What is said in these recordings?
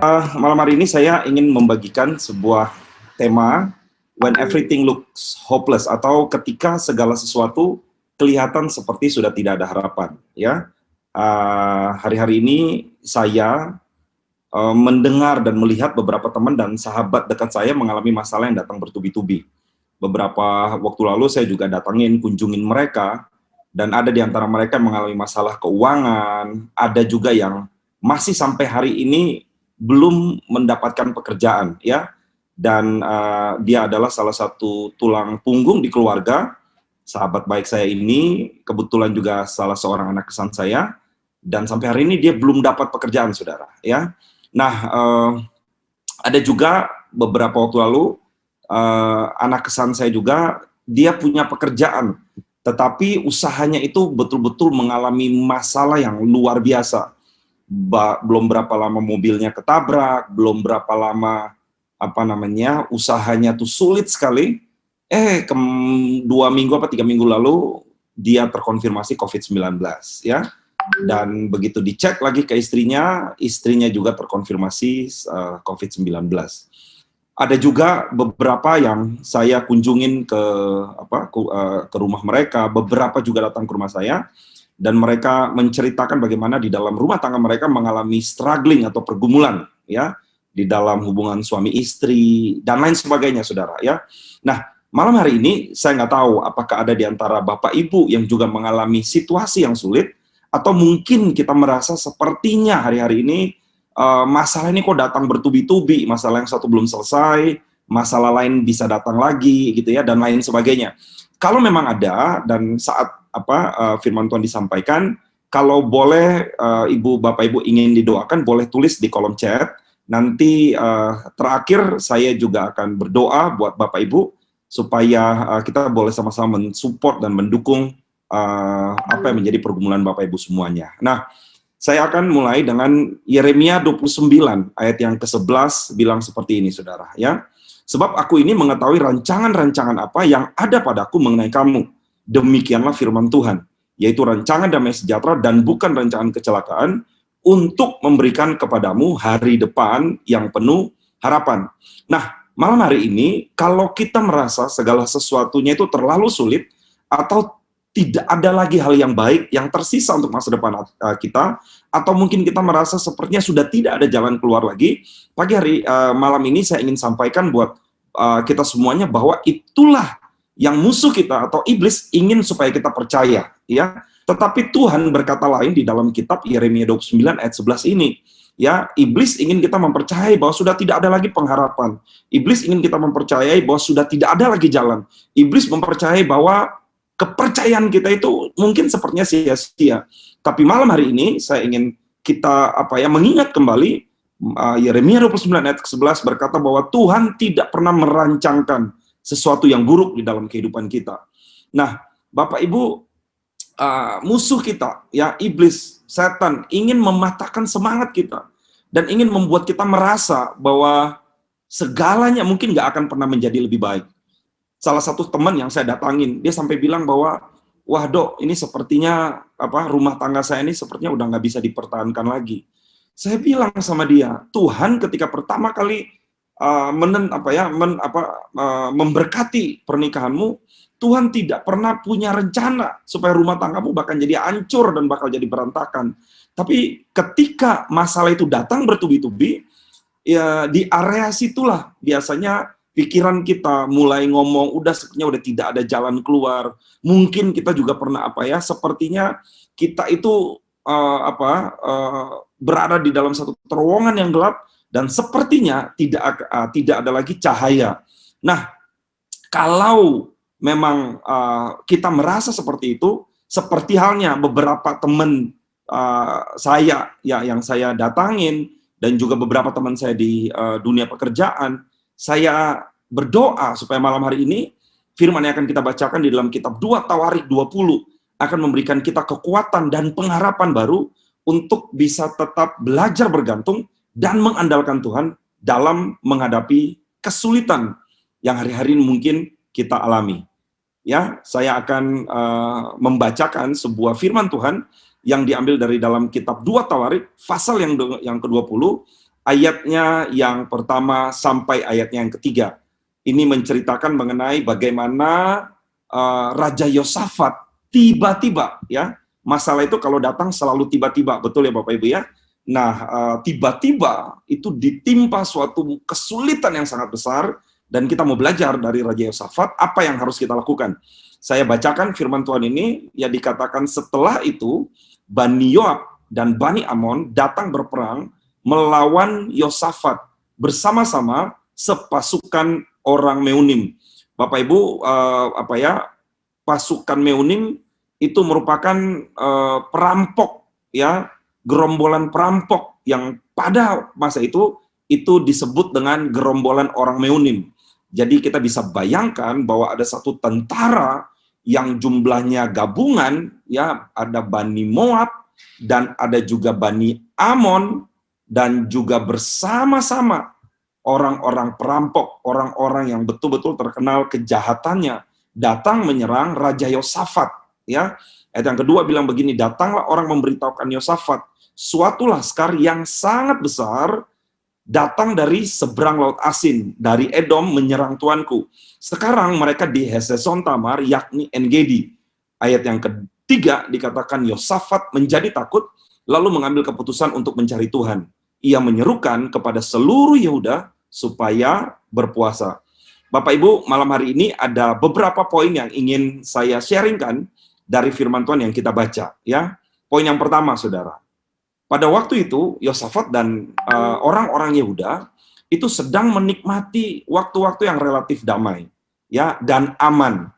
Malam hari ini saya ingin membagikan sebuah tema When Everything Looks Hopeless, atau ketika segala sesuatu kelihatan seperti sudah tidak ada harapan. Ya, hari-hari ini saya mendengar dan melihat beberapa teman dan sahabat dekat saya mengalami masalah yang datang bertubi-tubi. Beberapa waktu lalu saya juga datangin, kunjungin mereka, dan ada di antara mereka yang mengalami masalah keuangan, ada juga yang masih sampai hari ini belum mendapatkan pekerjaan, ya. Dan dia adalah salah satu tulang punggung di keluarga. Sahabat baik saya ini kebetulan juga salah seorang anak kesan saya, dan sampai hari ini dia belum dapat pekerjaan, saudara. Ya, nah ada juga beberapa waktu lalu anak kesan saya juga, dia punya pekerjaan, tetapi usahanya itu betul-betul mengalami masalah yang luar biasa. Belum berapa lama mobilnya ketabrak, belum berapa lama usahanya tuh sulit sekali. 2 minggu apa 3 minggu lalu dia terkonfirmasi COVID-19, ya. Dan begitu dicek lagi ke istrinya juga terkonfirmasi COVID-19. Ada juga beberapa yang saya kunjungin ke rumah mereka, beberapa juga datang ke rumah saya, dan mereka menceritakan bagaimana di dalam rumah tangga mereka mengalami struggling atau pergumulan, ya, di dalam hubungan suami istri dan lain sebagainya, saudara, ya. Nah, malam hari ini saya nggak tahu apakah ada di antara Bapak Ibu yang juga mengalami situasi yang sulit, atau mungkin kita merasa sepertinya hari-hari ini masalah ini kok datang bertubi-tubi, masalah yang satu belum selesai, masalah lain bisa datang lagi, gitu ya, dan lain sebagainya. Kalau memang ada, dan saat firman Tuhan disampaikan, kalau boleh Ibu Bapak Ibu ingin didoakan, boleh tulis di kolom chat. Nanti terakhir saya juga akan berdoa buat Bapak Ibu supaya kita boleh sama-sama mensupport dan mendukung apa yang menjadi pergumulan Bapak Ibu semuanya. Nah, saya akan mulai dengan Yeremia 29 ayat yang ke-11 bilang seperti ini, saudara, ya. Sebab aku ini mengetahui rancangan-rancangan apa yang ada padaku mengenai kamu. Demikianlah firman Tuhan, yaitu rancangan damai sejahtera dan bukan rancangan kecelakaan, untuk memberikan kepadamu hari depan yang penuh harapan. Nah, malam hari ini, kalau kita merasa segala sesuatunya itu terlalu sulit, atau tidak ada lagi hal yang baik yang tersisa untuk masa depan kita, atau mungkin kita merasa sepertinya sudah tidak ada jalan keluar lagi, pagi hari malam ini saya ingin sampaikan buat kita semuanya bahwa itulah yang musuh kita atau iblis ingin supaya kita percaya, ya. Tetapi Tuhan berkata lain di dalam kitab Yeremia 29 ayat 11 ini. Ya, iblis ingin kita mempercayai bahwa sudah tidak ada lagi pengharapan. Iblis ingin kita mempercayai bahwa sudah tidak ada lagi jalan. Iblis mempercayai bahwa kepercayaan kita itu mungkin sepertinya sia-sia. Tapi malam hari ini saya ingin kita mengingat kembali Yeremia 29 ayat ke-11 berkata bahwa Tuhan tidak pernah merancangkan sesuatu yang buruk di dalam kehidupan kita. Nah, Bapak Ibu, musuh kita, ya, iblis, setan, ingin mematahkan semangat kita dan ingin membuat kita merasa bahwa segalanya mungkin nggak akan pernah menjadi lebih baik. Salah satu teman yang saya datangin, dia sampai bilang bahwa, wah dok, ini sepertinya rumah tangga saya ini sepertinya udah nggak bisa dipertahankan lagi. Saya bilang sama dia, Tuhan ketika pertama kali memberkati pernikahanmu, Tuhan tidak pernah punya rencana supaya rumah tanggamu bahkan jadi hancur dan bakal jadi berantakan. Tapi ketika masalah itu datang bertubi-tubi, ya di area situlah biasanya pikiran kita mulai ngomong, sepertinya udah tidak ada jalan keluar. Mungkin kita juga pernah sepertinya kita itu berada di dalam satu terowongan yang gelap dan sepertinya tidak ada lagi cahaya. Nah, kalau memang kita merasa seperti itu, seperti halnya beberapa teman saya yang saya datangin dan juga beberapa teman saya di dunia pekerjaan, saya berdoa supaya malam hari ini firman yang akan kita bacakan di dalam kitab 2 Tawarik 20 akan memberikan kita kekuatan dan pengharapan baru untuk bisa tetap belajar bergantung dan mengandalkan Tuhan dalam menghadapi kesulitan yang hari-hari ini mungkin kita alami. Ya, saya akan membacakan sebuah firman Tuhan yang diambil dari dalam kitab 2 Tawarik pasal yang ke-20 Ayatnya yang pertama sampai ayatnya yang ketiga. Ini menceritakan mengenai bagaimana Raja Yosafat tiba-tiba, ya, masalah itu kalau datang selalu tiba-tiba, betul ya Bapak Ibu ya. Nah, tiba-tiba itu ditimpa suatu kesulitan yang sangat besar, dan kita mau belajar dari Raja Yosafat apa yang harus kita lakukan. Saya bacakan firman Tuhan ini, ya, dikatakan setelah itu Bani Yoab dan Bani Amon datang berperang melawan Yosafat bersama-sama sepasukan orang Meunim. Bapak Ibu, pasukan Meunim itu merupakan perampok, ya, gerombolan perampok yang pada masa itu disebut dengan gerombolan orang Meunim. Jadi kita bisa bayangkan bahwa ada satu tentara yang jumlahnya gabungan, ya, ada Bani Moab dan ada juga Bani Amon, dan juga bersama-sama orang-orang perampok, orang-orang yang betul-betul terkenal kejahatannya, datang menyerang Raja Yosafat. Ya, ayat yang kedua bilang begini, datanglah orang memberitahukan Yosafat, suatu laskar yang sangat besar datang dari seberang laut Asin, dari Edom menyerang tuanku. Sekarang mereka di Hazeson Tamar, yakni En-Gedi. Ayat yang ketiga dikatakan Yosafat menjadi takut, lalu mengambil keputusan untuk mencari Tuhan. Ia menyerukan kepada seluruh Yehuda supaya berpuasa. Bapak Ibu, malam hari ini ada beberapa poin yang ingin saya sharingkan dari firman Tuhan yang kita baca. Ya, poin yang pertama, saudara. Pada waktu itu, Yosafat dan orang-orang Yehuda itu sedang menikmati waktu-waktu yang relatif damai, ya, dan aman.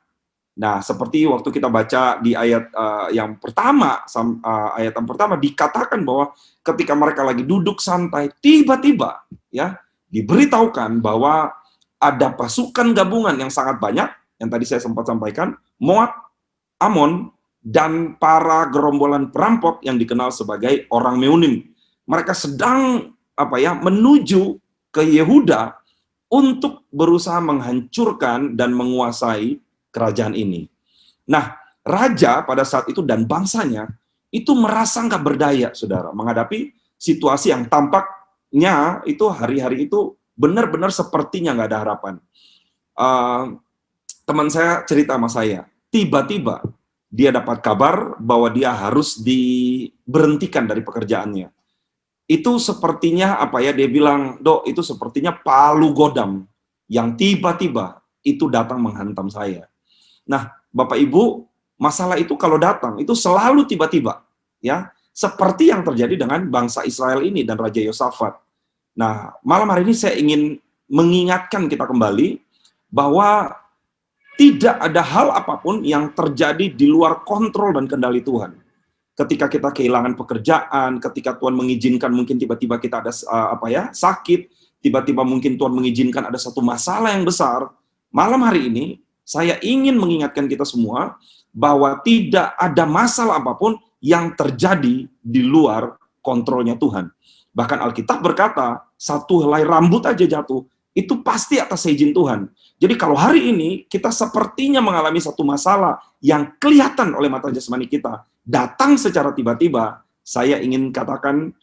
Nah, seperti waktu kita baca di ayat yang pertama, ayat yang pertama dikatakan bahwa ketika mereka lagi duduk santai, tiba-tiba, ya, diberitahukan bahwa ada pasukan gabungan yang sangat banyak, yang tadi saya sempat sampaikan, Moab, Amon, dan para gerombolan perampok yang dikenal sebagai orang Meunim. Mereka sedang menuju ke Yehuda untuk berusaha menghancurkan dan menguasai kerajaan ini. Nah, raja pada saat itu dan bangsanya itu merasa nggak berdaya, saudara, menghadapi situasi yang tampaknya itu hari-hari itu benar-benar sepertinya nggak ada harapan. Teman saya cerita sama saya, tiba-tiba dia dapat kabar bahwa dia harus diberhentikan dari pekerjaannya. Itu sepertinya dia bilang, Dok, itu sepertinya palu godam yang tiba-tiba itu datang menghantam saya. Nah, Bapak Ibu, masalah itu kalau datang itu selalu tiba-tiba, ya, seperti yang terjadi dengan bangsa Israel ini dan Raja Yosafat. Nah, malam hari ini saya ingin mengingatkan kita kembali bahwa tidak ada hal apapun yang terjadi di luar kontrol dan kendali Tuhan. Ketika kita kehilangan pekerjaan, ketika Tuhan mengizinkan mungkin tiba-tiba kita ada sakit, tiba-tiba mungkin Tuhan mengizinkan ada satu masalah yang besar, malam hari ini saya ingin mengingatkan kita semua bahwa tidak ada masalah apapun yang terjadi di luar kontrolnya Tuhan. Bahkan Alkitab berkata, satu helai rambut aja jatuh, itu pasti atas izin Tuhan. Jadi kalau hari ini kita sepertinya mengalami satu masalah yang kelihatan oleh mata jasmani kita, datang secara tiba-tiba, saya ingin katakan,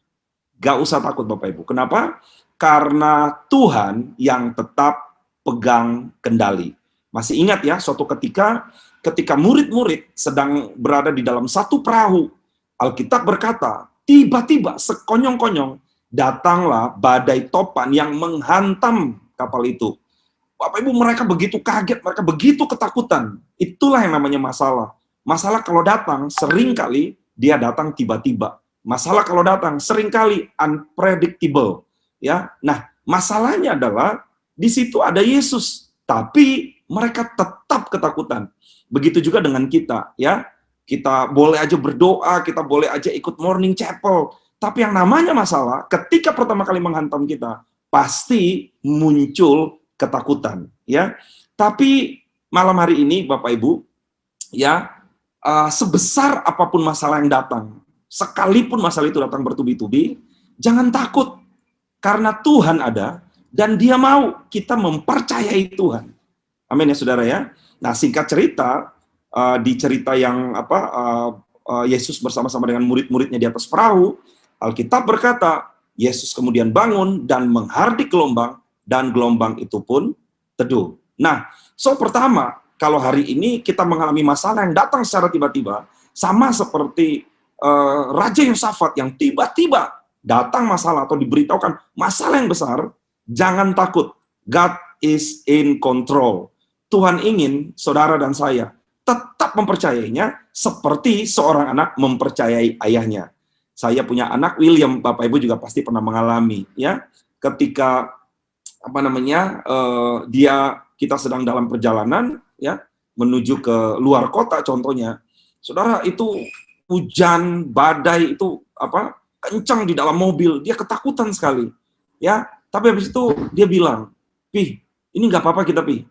gak usah takut Bapak Ibu. Kenapa? Karena Tuhan yang tetap pegang kendali. Masih ingat ya, suatu ketika murid-murid sedang berada di dalam satu perahu, Alkitab berkata, tiba-tiba sekonyong-konyong datanglah badai topan yang menghantam kapal itu. Bapak Ibu, mereka begitu kaget, mereka begitu ketakutan. Itulah yang namanya masalah. Masalah kalau datang, seringkali dia datang tiba-tiba. Masalah kalau datang, seringkali unpredictable. Ya, nah, masalahnya adalah di situ ada Yesus, tapi mereka tetap ketakutan. Begitu juga dengan kita, ya. Kita boleh aja berdoa, kita boleh aja ikut morning chapel, tapi yang namanya masalah, ketika pertama kali menghantam kita, pasti muncul ketakutan, ya. Tapi malam hari ini, Bapak Ibu, ya, sebesar apapun masalah yang datang, sekalipun masalah itu datang bertubi-tubi, jangan takut, karena Tuhan ada, dan Dia mau kita mempercayai Tuhan. Amin ya, saudara ya. Nah, singkat cerita, di cerita yang Yesus bersama-sama dengan murid-muridnya di atas perahu, Alkitab berkata, Yesus kemudian bangun dan menghardik gelombang, dan gelombang itu pun teduh. Nah, pertama, kalau hari ini kita mengalami masalah yang datang secara tiba-tiba, sama seperti Raja Yosafat yang tiba-tiba datang masalah atau diberitahukan masalah yang besar, jangan takut. God is in control. Tuhan ingin saudara dan saya tetap mempercayainya seperti seorang anak mempercayai ayahnya. Saya punya anak William, Bapak Ibu juga pasti pernah mengalami, ya, ketika kita sedang dalam perjalanan, ya, menuju ke luar kota contohnya, saudara, itu hujan, badai itu kencang di dalam mobil, dia ketakutan sekali, ya. Tapi habis itu dia bilang, "Pi, ini nggak apa-apa kita, Pi."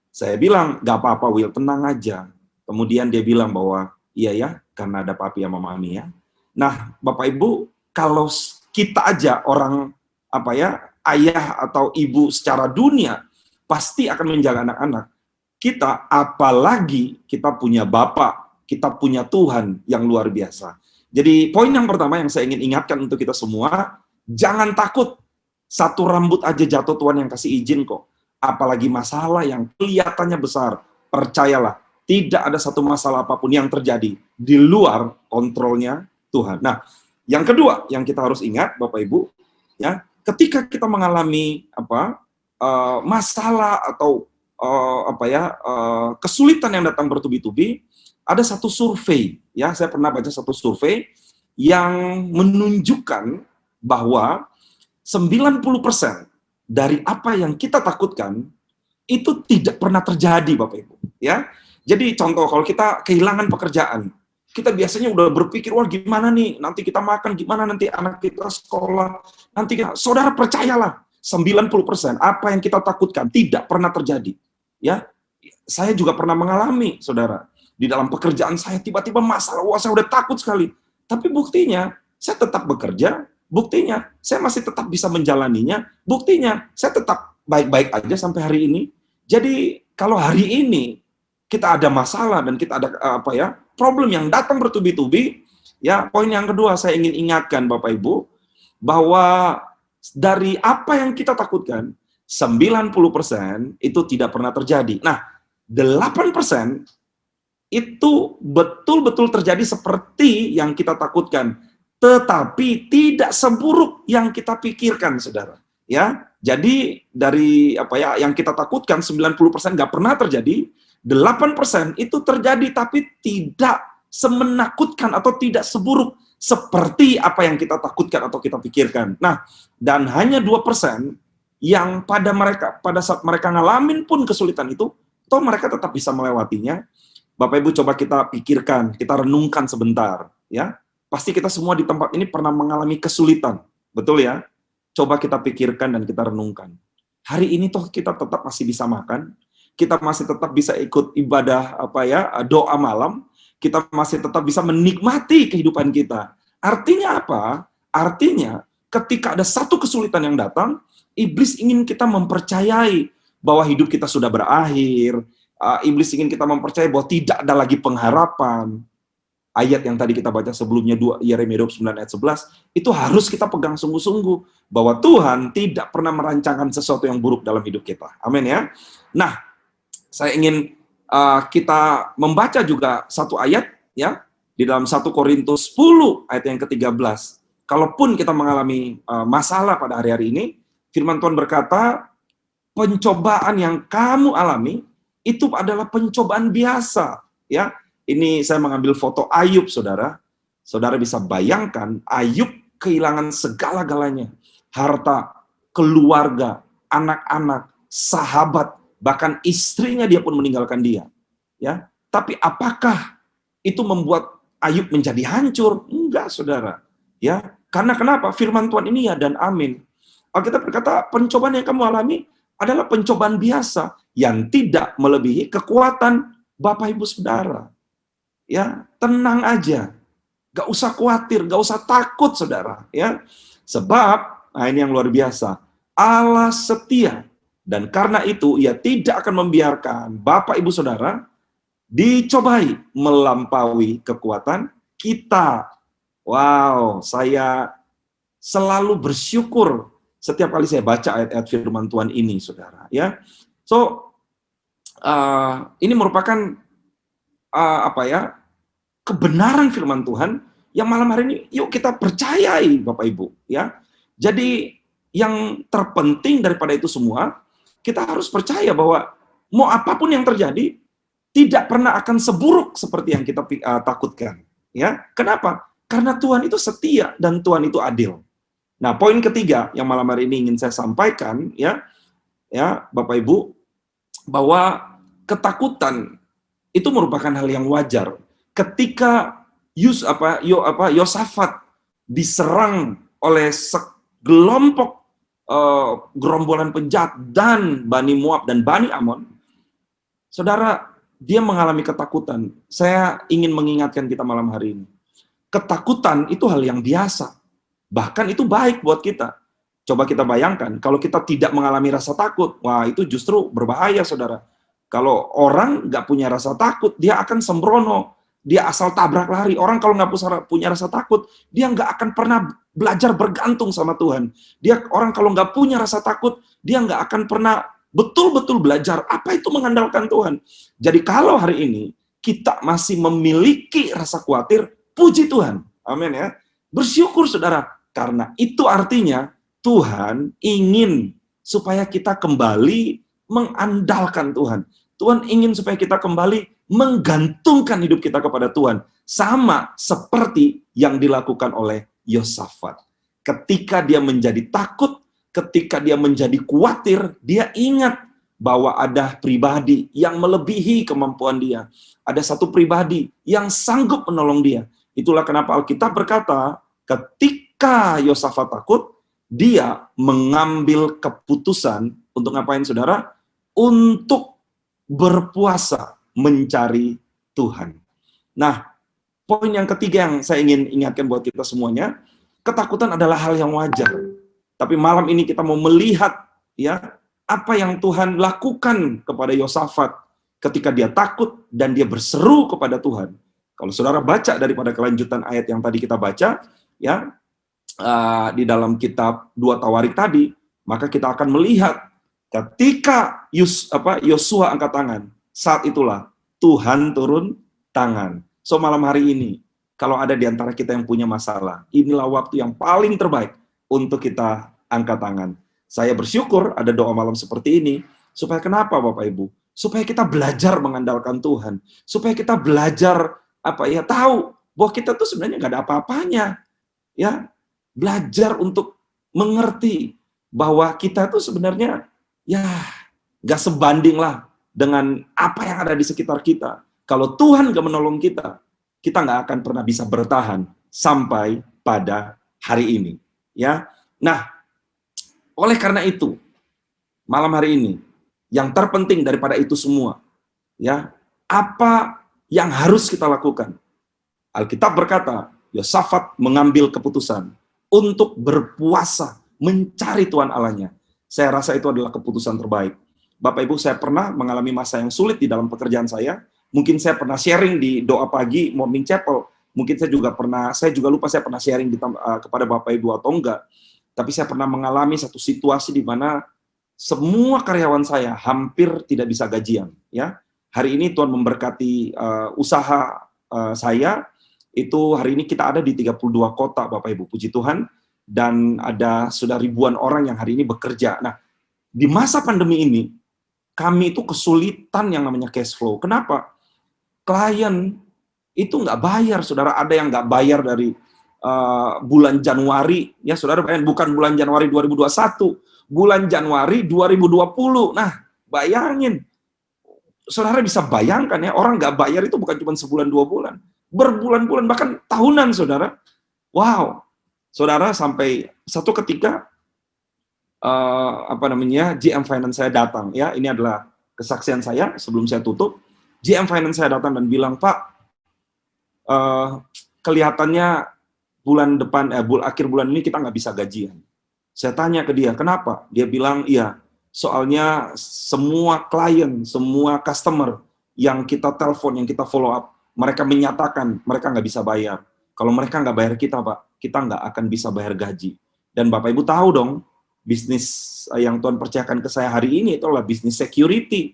Saya bilang, "Nggak apa-apa, Will, tenang aja." Kemudian dia bilang bahwa, "Iya ya, karena ada papi sama mami ya." Nah, Bapak Ibu, kalau kita aja orang ayah atau ibu secara dunia pasti akan menjaga anak-anak. Kita, apalagi kita punya Bapak, kita punya Tuhan yang luar biasa. Jadi poin yang pertama yang saya ingin ingatkan untuk kita semua, jangan takut. Satu rambut aja jatuh Tuhan yang kasih izin kok. Apalagi masalah yang kelihatannya besar. Percayalah, tidak ada satu masalah apapun yang terjadi di luar kontrolnya Tuhan. Nah, yang kedua yang kita harus ingat, Bapak Ibu, ya, ketika kita mengalami masalah atau kesulitan yang datang bertubi-tubi, ada satu survei, ya, saya pernah baca satu survei yang menunjukkan bahwa 90% dari apa yang kita takutkan itu tidak pernah terjadi, Bapak Ibu, ya. Jadi contoh, kalau kita kehilangan pekerjaan, kita biasanya udah berpikir, wah gimana nih, nanti kita makan, gimana nanti anak kita sekolah, nanti kita, saudara percayalah, 90% apa yang kita takutkan tidak pernah terjadi. Ya, saya juga pernah mengalami, saudara, di dalam pekerjaan saya tiba-tiba masalah, wah saya udah takut sekali. Tapi buktinya, saya tetap bekerja, buktinya, saya masih tetap bisa menjalaninya, buktinya, saya tetap baik-baik aja sampai hari ini. Jadi, kalau hari ini kita ada masalah dan kita ada problem yang datang bertubi-tubi, ya, poin yang kedua saya ingin ingatkan Bapak Ibu, bahwa dari apa yang kita takutkan, 90% itu tidak pernah terjadi. Nah, 8% itu betul-betul terjadi seperti yang kita takutkan, tetapi tidak seburuk yang kita pikirkan, saudara. Ya, jadi dari yang kita takutkan 90% nggak pernah terjadi, 8% itu terjadi tapi tidak semenakutkan atau tidak seburuk seperti apa yang kita takutkan atau kita pikirkan. Nah, dan hanya 2% yang pada saat mereka ngalamin pun kesulitan itu, toh mereka tetap bisa melewatinya. Bapak Ibu coba kita pikirkan, kita renungkan sebentar, ya. Pasti kita semua di tempat ini pernah mengalami kesulitan, betul ya? Coba kita pikirkan dan kita renungkan. Hari ini toh kita tetap masih bisa makan, kita masih tetap bisa ikut ibadah doa malam, kita masih tetap bisa menikmati kehidupan kita. Artinya apa? Artinya ketika ada satu kesulitan yang datang, iblis ingin kita mempercayai bahwa hidup kita sudah berakhir, iblis ingin kita mempercayai bahwa tidak ada lagi pengharapan. Ayat yang tadi kita baca sebelumnya, Yeremia 29 ayat 11, itu harus kita pegang sungguh-sungguh, bahwa Tuhan tidak pernah merancangkan sesuatu yang buruk dalam hidup kita. Amin ya. Nah, saya ingin kita membaca juga satu ayat, ya, di dalam 1 Korintus 10 ayat yang ke-13. Kalaupun kita mengalami masalah pada hari-hari ini, firman Tuhan berkata, pencobaan yang kamu alami itu adalah pencobaan biasa, ya. Ini saya mengambil foto Ayub, saudara. Saudara bisa bayangkan, Ayub kehilangan segala-galanya. Harta, keluarga, anak-anak, sahabat, bahkan istrinya dia pun meninggalkan dia. Ya, tapi apakah itu membuat Ayub menjadi hancur? Enggak, saudara. Ya, karena kenapa? Firman Tuhan ini ya dan amin. Alkitab berkata, pencobaan yang kamu alami adalah pencobaan biasa yang tidak melebihi kekuatan Bapak Ibu Saudara. Ya, tenang aja, gak usah khawatir, gak usah takut, saudara. Ya, sebab, nah ini yang luar biasa, Allah setia, dan karena itu Ia tidak akan membiarkan Bapak Ibu Saudara dicobai melampaui kekuatan kita. Wow, saya selalu bersyukur setiap kali saya baca ayat-ayat firman Tuhan ini, saudara. Ya, so ini merupakan kebenaran firman Tuhan yang malam hari ini yuk kita percayai, Bapak Ibu. Ya, jadi yang terpenting daripada itu semua, kita harus percaya bahwa mau apapun yang terjadi, tidak pernah akan seburuk seperti yang kita takutkan. Ya, kenapa? Karena Tuhan itu setia dan Tuhan itu adil. Nah, poin ketiga yang malam hari ini ingin saya sampaikan, ya Bapak Ibu, bahwa ketakutan itu merupakan hal yang wajar. Ketika Yosafat diserang oleh segelompok gerombolan penjahat dan Bani Moab dan Bani Amon, saudara, dia mengalami ketakutan. Saya ingin mengingatkan kita malam hari ini. Ketakutan itu hal yang biasa. Bahkan itu baik buat kita. Coba kita bayangkan, kalau kita tidak mengalami rasa takut, wah itu justru berbahaya, saudara. Kalau orang nggak punya rasa takut, dia akan sembrono. Dia asal tabrak lari. Orang kalau nggak punya rasa takut, dia nggak akan pernah belajar bergantung sama Tuhan. Orang kalau nggak punya rasa takut, dia nggak akan pernah betul-betul belajar apa itu mengandalkan Tuhan. Jadi kalau hari ini kita masih memiliki rasa khawatir, puji Tuhan. Amin ya. Bersyukur, saudara. Karena itu artinya Tuhan ingin supaya kita kembali mengandalkan Tuhan. Tuhan ingin supaya kita kembali menggantungkan hidup kita kepada Tuhan. Sama seperti yang dilakukan oleh Yosafat. Ketika dia menjadi takut, ketika dia menjadi khawatir, dia ingat bahwa ada pribadi yang melebihi kemampuan dia. Ada satu pribadi yang sanggup menolong dia. Itulah kenapa Alkitab berkata, ketika Yosafat takut, dia mengambil keputusan untuk ngapain, saudara? Untuk berpuasa mencari Tuhan. Nah, poin yang ketiga yang saya ingin ingatkan buat kita semuanya, ketakutan adalah hal yang wajar. Tapi malam ini kita mau melihat ya apa yang Tuhan lakukan kepada Yosafat ketika dia takut dan dia berseru kepada Tuhan. Kalau saudara baca daripada kelanjutan ayat yang tadi kita baca, ya di dalam kitab 2 Tawarik tadi, maka kita akan melihat ketika Yosua angkat tangan, saat itulah Tuhan turun tangan. So malam hari ini, kalau ada di antara kita yang punya masalah, inilah waktu yang paling terbaik untuk kita angkat tangan. Saya bersyukur ada doa malam seperti ini, supaya kenapa Bapak Ibu? Supaya kita belajar mengandalkan Tuhan, supaya kita belajar tahu bahwa kita tuh sebenarnya nggak ada apa-apanya, ya belajar untuk mengerti bahwa kita tuh sebenarnya ya nggak sebanding lah dengan apa yang ada di sekitar kita. Kalau Tuhan nggak menolong kita, kita nggak akan pernah bisa bertahan sampai pada hari ini. Ya, nah oleh karena itu malam hari ini yang terpenting daripada itu semua, ya apa yang harus kita lakukan? Alkitab berkata, Yosafat mengambil keputusan untuk berpuasa, mencari Tuhan Allahnya. Saya rasa itu adalah keputusan terbaik. Bapak Ibu, saya pernah mengalami masa yang sulit di dalam pekerjaan saya. Mungkin saya pernah sharing di doa pagi Morning Chapel. Mungkin saya juga lupa saya pernah sharing kepada Bapak Ibu atau enggak. Tapi saya pernah mengalami satu situasi di mana semua karyawan saya hampir tidak bisa gajian. Ya, hari ini Tuhan memberkati usaha saya. Itu hari ini kita ada di 32 kota, Bapak Ibu, puji Tuhan. Dan ada sudah ribuan orang yang hari ini bekerja. Nah, di masa pandemi ini, kami itu kesulitan yang namanya cash flow. Kenapa? Klien itu nggak bayar, saudara. Ada yang nggak bayar dari bulan Januari, ya saudara, bukan bulan Januari 2021, bulan Januari 2020. Nah, bayangin. Saudara bisa bayangkan ya, orang nggak bayar itu bukan cuma sebulan, 2 bulan. Berbulan-bulan, bahkan tahunan, saudara. Wow. Saudara, sampai satu ketika GM Finance saya datang, ya ini adalah kesaksian saya sebelum saya tutup. GM Finance saya datang dan bilang, Pak, kelihatannya bulan depan, akhir bulan ini kita nggak bisa gajian. Saya tanya ke dia, kenapa? Dia bilang, iya, soalnya semua klien, semua customer yang kita telepon, yang kita follow up, mereka menyatakan mereka nggak bisa bayar. Kalau mereka nggak bayar kita, Pak, kita nggak akan bisa bayar gaji. Dan Bapak Ibu tahu dong, bisnis yang Tuhan percayakan ke saya hari ini itu adalah bisnis security.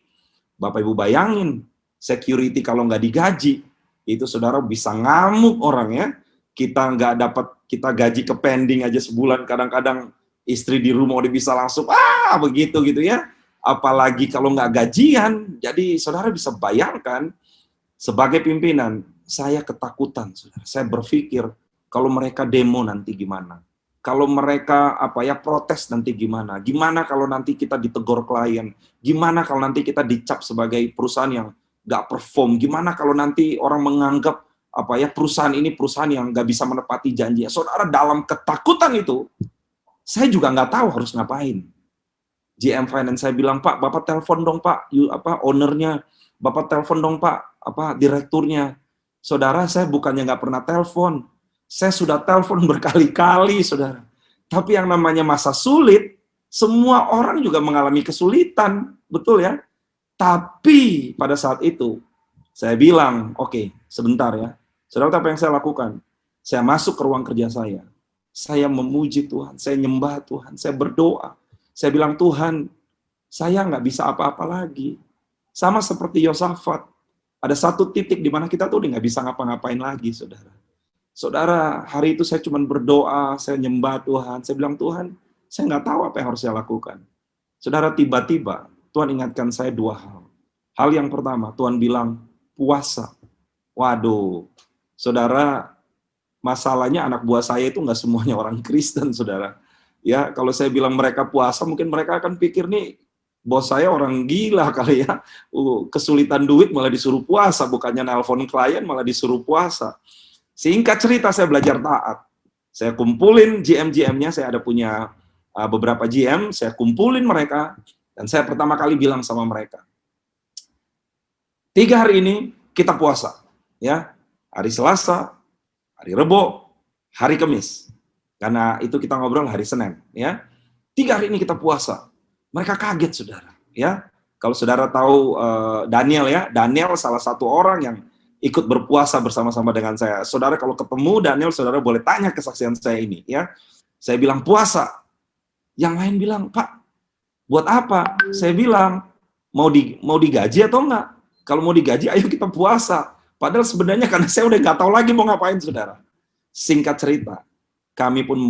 Bapak Ibu bayangin, security kalau nggak digaji, itu saudara bisa ngamuk orang ya. Kita nggak dapat, kita gaji ke pending aja sebulan, kadang-kadang istri di rumah udah bisa langsung, begitu gitu ya. Apalagi kalau nggak gajian, jadi saudara bisa bayangkan, sebagai pimpinan, saya ketakutan, saudara. Saya berpikir, kalau mereka demo nanti gimana? Kalau mereka protes nanti gimana? Gimana kalau nanti kita ditegur klien? Gimana kalau nanti kita dicap sebagai perusahaan yang nggak perform? Gimana kalau nanti orang menganggap perusahaan ini perusahaan yang nggak bisa menepati janji? Saudara, dalam ketakutan itu, saya juga nggak tahu harus ngapain. GM Finance saya bilang, Pak, Bapak telepon dong Pak, ownernya, Bapak telepon dong Pak, direkturnya. Saudara, saya bukannya nggak pernah telepon. Saya sudah telepon berkali-kali, saudara. Tapi yang namanya masa sulit, semua orang juga mengalami kesulitan, betul ya? Tapi pada saat itu, saya bilang, oke, sebentar ya. Saudara, apa yang saya lakukan? Saya masuk ke ruang kerja saya. Saya memuji Tuhan, saya nyembah Tuhan, saya berdoa. Saya bilang, Tuhan, saya nggak bisa apa-apa lagi. Sama seperti Yosafat. Ada satu titik di mana kita tuh nggak bisa ngapa-ngapain lagi, saudara. Saudara, hari itu saya cuma berdoa, saya nyembah Tuhan, saya bilang, Tuhan, saya nggak tahu apa yang harus saya lakukan. Saudara, tiba-tiba Tuhan ingatkan saya dua hal. Hal yang pertama, Tuhan bilang, puasa. Waduh, saudara, masalahnya anak buah saya itu nggak semuanya orang Kristen, saudara. Ya, kalau saya bilang mereka puasa, mungkin mereka akan pikir nih, bos saya orang gila kali ya. Kesulitan duit malah disuruh puasa, bukannya nelpon klien malah disuruh puasa. Singkat cerita, saya belajar taat. Saya kumpulin GM-GM-nya, saya ada punya beberapa GM, saya kumpulin mereka, dan saya pertama kali bilang sama mereka, 3 hari ini kita puasa, ya, hari Selasa, hari Rebo, hari Kamis, karena itu kita ngobrol hari Senin, ya, 3 hari ini kita puasa. Mereka kaget, saudara, ya. Kalau saudara tahu Daniel ya, Daniel salah satu orang yang ikut berpuasa bersama-sama dengan saya. Saudara kalau ketemu Daniel, saudara boleh tanya kesaksian saya ini, ya. Saya bilang puasa. Yang lain bilang, Pak, buat apa? Saya bilang, mau digaji atau enggak? Kalau mau digaji, ayo kita puasa. Padahal sebenarnya karena saya udah nggak tahu lagi mau ngapain, saudara. Singkat cerita, kami pun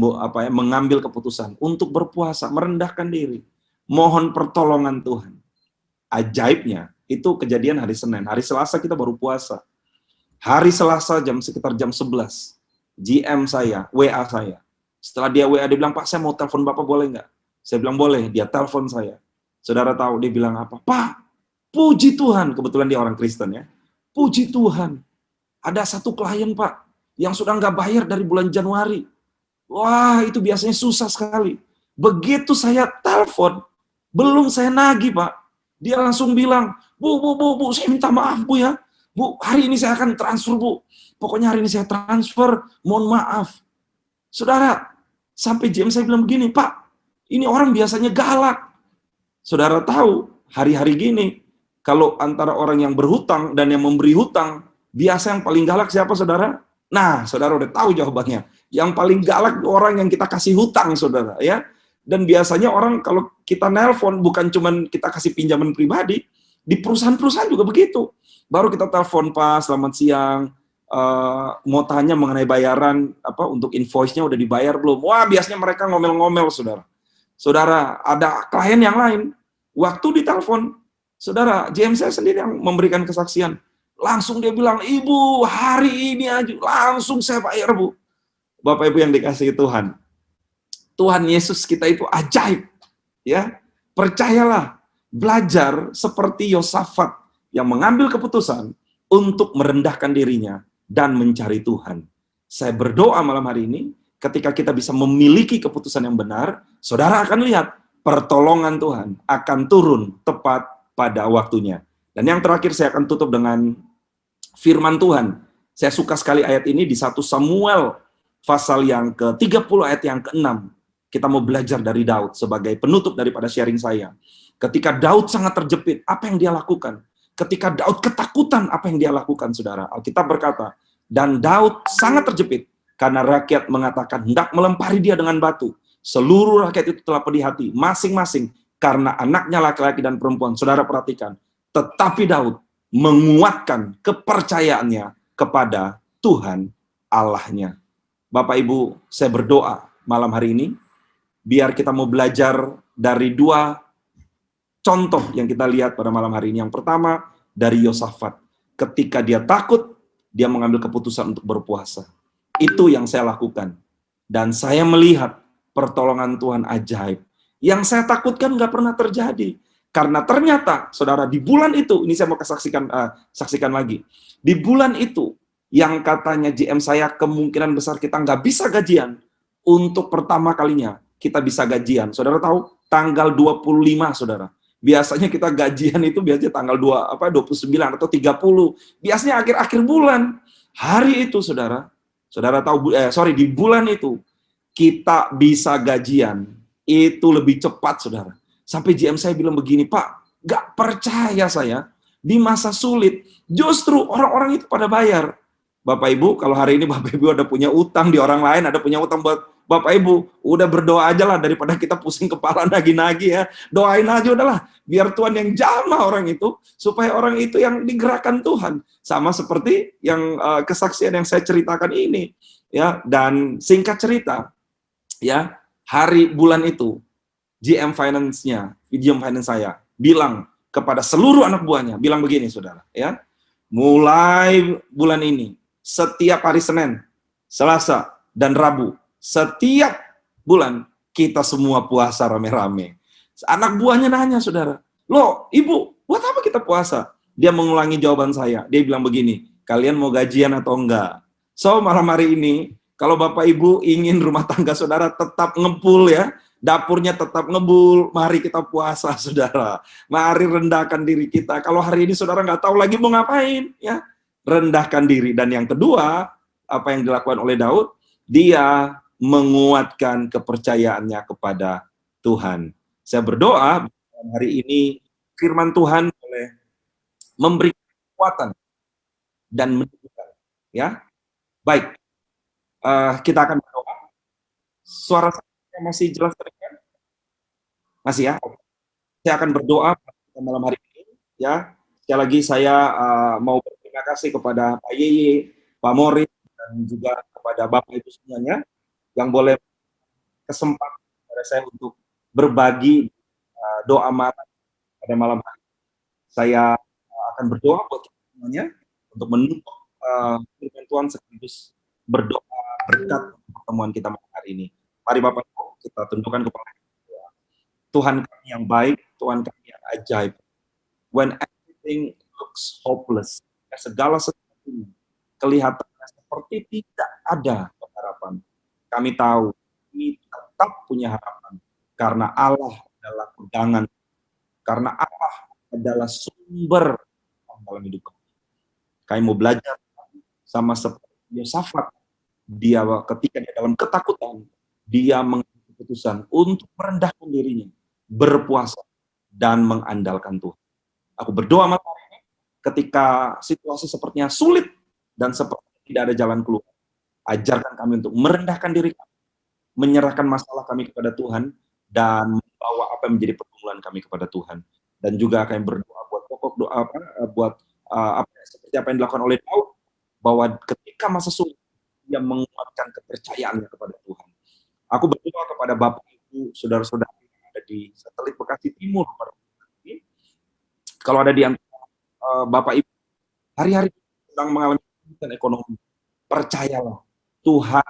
mengambil keputusan untuk berpuasa, merendahkan diri, mohon pertolongan Tuhan. Ajaibnya, itu kejadian hari Senin. Hari Selasa kita baru puasa. Hari Selasa sekitar jam 11, GM saya, WA saya. Setelah dia WA, dia bilang, Pak, saya mau telepon Bapak, boleh nggak? Saya bilang, boleh. Dia telepon saya. Saudara tahu, dia bilang apa? Pak, puji Tuhan. Kebetulan dia orang Kristen ya. Puji Tuhan. Ada satu klien, Pak, yang sudah nggak bayar dari bulan Januari. Wah, itu biasanya susah sekali. Begitu saya telepon, belum saya nagih, Pak. Dia langsung bilang, Bu, saya minta maaf, Bu ya. Bu, hari ini saya akan transfer, Bu. Pokoknya hari ini saya transfer, mohon maaf. Saudara, sampai GM saya bilang begini, Pak, ini orang biasanya galak. Saudara tahu, hari-hari gini, kalau antara orang yang berhutang dan yang memberi hutang, biasa yang paling galak siapa, saudara? Nah, saudara udah tahu jawabannya. Yang paling galak orang yang kita kasih hutang, saudara, ya. Dan biasanya orang kalau kita nelpon, bukan cuman kita kasih pinjaman pribadi, di perusahaan-perusahaan juga begitu. Baru kita telepon, Pak, selamat siang, mau tanya mengenai bayaran, untuk invoice-nya udah dibayar belum? Wah, biasanya mereka ngomel-ngomel, saudara. Saudara, ada klien yang lain, waktu ditelepon, saudara, GM saya sendiri yang memberikan kesaksian, langsung dia bilang, Ibu, hari ini aja, langsung saya bayar, Bu. Bapak Ibu yang dikasihi Tuhan, Tuhan Yesus kita itu ajaib, ya. Percayalah, belajar seperti Yosafat, yang mengambil keputusan untuk merendahkan dirinya dan mencari Tuhan. Saya berdoa malam hari ini, ketika kita bisa memiliki keputusan yang benar, saudara akan lihat pertolongan Tuhan akan turun tepat pada waktunya. Dan yang terakhir saya akan tutup dengan firman Tuhan. Saya suka sekali ayat ini di 1 Samuel pasal yang ke-30 ayat yang ke-6. Kita mau belajar dari Daud sebagai penutup daripada sharing saya. Ketika Daud sangat terjepit, apa yang dia lakukan? Ketika Daud ketakutan, apa yang dia lakukan, saudara? Alkitab berkata, dan Daud sangat terjepit, karena rakyat mengatakan, hendak melempari dia dengan batu. Seluruh rakyat itu telah pedih hati, masing-masing, karena anaknya laki-laki dan perempuan. Saudara perhatikan, tetapi Daud menguatkan kepercayaannya kepada Tuhan Allahnya. Bapak Ibu, saya berdoa malam hari ini, biar kita mau belajar dari dua contoh yang kita lihat pada malam hari ini. Yang pertama, dari Yosafat. Ketika dia takut, dia mengambil keputusan untuk berpuasa. Itu yang saya lakukan. Dan saya melihat pertolongan Tuhan ajaib. Yang saya takutkan nggak pernah terjadi. Karena ternyata, saudara, di bulan itu, ini saya mau saksikan lagi. Di bulan itu, yang katanya GM saya kemungkinan besar kita nggak bisa gajian, untuk pertama kalinya kita bisa gajian. Saudara tahu, tanggal 25, saudara. Biasanya kita gajian itu biasanya tanggal 29 atau 30. Biasanya akhir-akhir bulan. Hari itu, saudara tahu, di bulan itu, kita bisa gajian. Itu lebih cepat, saudara. Sampai GM saya bilang begini, Pak, gak percaya saya, di masa sulit, justru orang-orang itu pada bayar. Bapak Ibu, kalau hari ini Bapak Ibu ada punya utang di orang lain, ada punya utang buat Bapak Ibu, udah berdoa aja lah daripada kita pusing kepala nagi-nagi ya. Doain aja udahlah, biar Tuhan yang jamah orang itu, supaya orang itu yang digerakkan Tuhan. Sama seperti yang kesaksian yang saya ceritakan ini. Ya, dan singkat cerita, ya, hari bulan itu, GM Finance-nya, GM Finance saya, bilang kepada seluruh anak buahnya, bilang begini, saudara, ya, mulai bulan ini, setiap hari Senin, Selasa, dan Rabu, setiap bulan, kita semua puasa rame-rame. Anak buahnya nanya, saudara, loh, Ibu, buat apa kita puasa? Dia mengulangi jawaban saya, dia bilang begini, kalian mau gajian atau enggak? So, malam hari ini, kalau Bapak Ibu ingin rumah tangga saudara tetap ngepul ya, dapurnya tetap ngebul, mari kita puasa, saudara. Mari rendahkan diri kita. Kalau hari ini saudara nggak tahu lagi mau ngapain, ya, rendahkan diri. Dan yang kedua, apa yang dilakukan oleh Daud, dia menguatkan kepercayaannya kepada Tuhan. Saya berdoa hari ini firman Tuhan boleh memberi kekuatan dan menunjukkan, ya. Baik, kita akan berdoa. Suara saya masih jelas terdengar? Masih ya? Saya akan berdoa malam hari ini, ya. Sekali lagi saya mau berterima kasih kepada Pak Yeye, Pak Moris, dan juga kepada Bapak Ibu semuanya yang boleh kesempatan kepada saya untuk berbagi doa malam pada malam hari. Saya akan berdoa buat kita semuanya untuk menutup firman Tuhan sekaligus berdoa berkat pertemuan kita malam hari ini. Mari Bapak Ibu, kita tundukkan kepala. Tuhan kami yang baik, Tuhan kami yang ajaib. When everything looks hopeless, segala sesuatu kelihatan seperti tidak ada harapan. Kami tahu, kami tetap punya harapan. Karena Allah adalah pegangan. Karena Allah adalah sumber dalam hidup kami. Kami mau belajar sama seperti Yosafat. Dia ketika dia dalam ketakutan, dia mengambil keputusan untuk merendahkan dirinya, berpuasa, dan mengandalkan Tuhan. Aku berdoa malam hari ini, ketika situasi sepertinya sulit, dan seperti tidak ada jalan keluar, ajarkan kami untuk merendahkan diri kami, menyerahkan masalah kami kepada Tuhan, dan membawa apa yang menjadi pergumulan kami kepada Tuhan. Dan juga kami berdoa buat pokok doa, seperti apa yang dilakukan oleh Daud, bahwa ketika masa sulit, dia menguatkan kepercayaannya kepada Tuhan. Aku berdoa kepada Bapak, Ibu, saudara-saudara yang ada di satelit Bekasi Timur, kalau ada di antara Bapak Ibu hari-hari sedang mengalami kesulitan ekonomi, percayalah Tuhan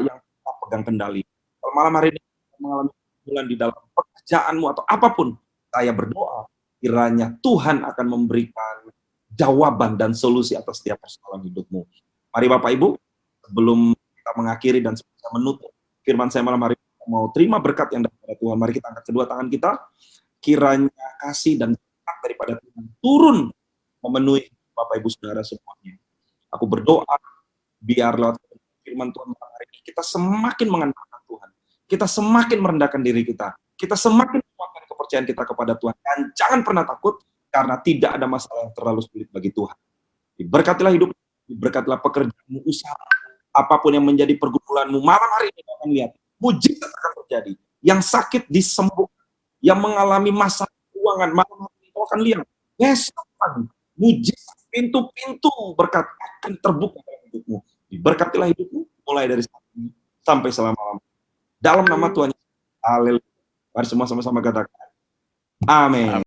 yang tetap pegang kendali. Kalau malam hari ini mengalami kesulitan di dalam pekerjaanmu atau apapun, saya berdoa kiranya Tuhan akan memberikan jawaban dan solusi atas setiap persoalan hidupmu. Mari Bapak Ibu, sebelum kita mengakhiri dan sebelum menutup firman saya malam hari ini, mau terima berkat yang dari Tuhan. Mari kita angkat kedua tangan kita, kiranya kasih dan berkat daripada Tuhan turun memenuhi Bapak Ibu Saudara semuanya. Aku berdoa biar lewat firman Tuhan malam hari ini kita semakin mengandalkan Tuhan, kita semakin merendahkan diri kita semakin menguatkan kepercayaan kita kepada Tuhan, dan jangan pernah takut karena tidak ada masalah yang terlalu sulit bagi Tuhan. Diberkatilah hidup, diberkatilah pekerjaanmu, usaha, apapun yang menjadi pergumulanmu malam hari ini, akan lihat mujizat akan terjadi. Yang sakit disembuhkan, yang mengalami masalah keuangan, malam hari kau akan lihat besok pagi mujizat, pintu-pintu berkat akan terbuka dalam hidupmu. Diberkatilah hidupmu mulai dari saat ini sampai selama-lamanya. Dalam nama Tuhan Yesus. Haleluya. Mari semua sama-sama katakan amin.